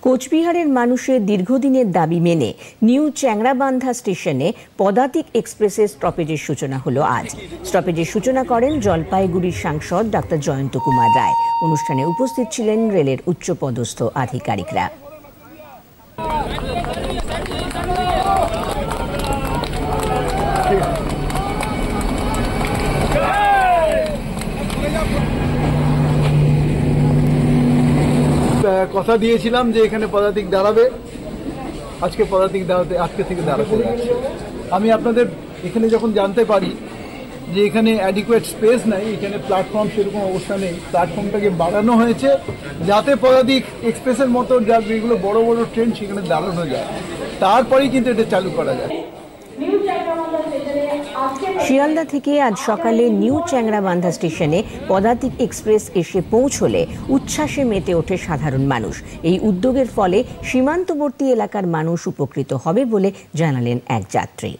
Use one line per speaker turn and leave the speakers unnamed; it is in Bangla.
কোচবিহারের মানুষের দীর্ঘদিনের দাবি মেনে নিউ চ্যাংড়াবান্ধা স্টেশনে পদাতিক এক্সপ্রেসের স্টপেজের সূচনা হলো আজ। স্টপেজের সূচনা করেন জলপাইগুড়ির সাংসদ ডাক্তার জয়ন্ত কুমার রায়। অনুষ্ঠানে উপস্থিত ছিলেন রেলের উচ্চপদস্থ আধিকারিকরা।
কথা দিয়েছিলাম যে এখানে পদাতিক দাঁড়াবে, আজকে পদাতিক আজকে থেকে দাঁড়াতে যাচ্ছে। আমি আপনাদের এখানে যখন জানতে পারি যে এখানে অ্যাডিকুয়েট স্পেস নাই, এখানে প্ল্যাটফর্ম সেরকম অবস্থা নেই, প্ল্যাটফর্মটাকে বাড়ানো হয়েছে যাতে পদাতিক এক্সপ্রেসের মতো যেগুলো বড় বড় ট্রেন সেখানে দাঁড়ানো যায়, তারপরেই কিন্তু এটা চালু করা যায়।
শিয়ালদা থেকে আজ সকালে নিউ চ্যাংড়াবান্ধা স্টেশনে পদাতিক এক্সপ্রেস এসে পৌঁছলে উচ্ছ্বাসে মেতে ওঠে সাধারণ মানুষ। এই উদ্যোগের ফলে সীমান্তবর্তী এলাকার মানুষ উপকৃত হবে বলে জানালেন এক যাত্রী।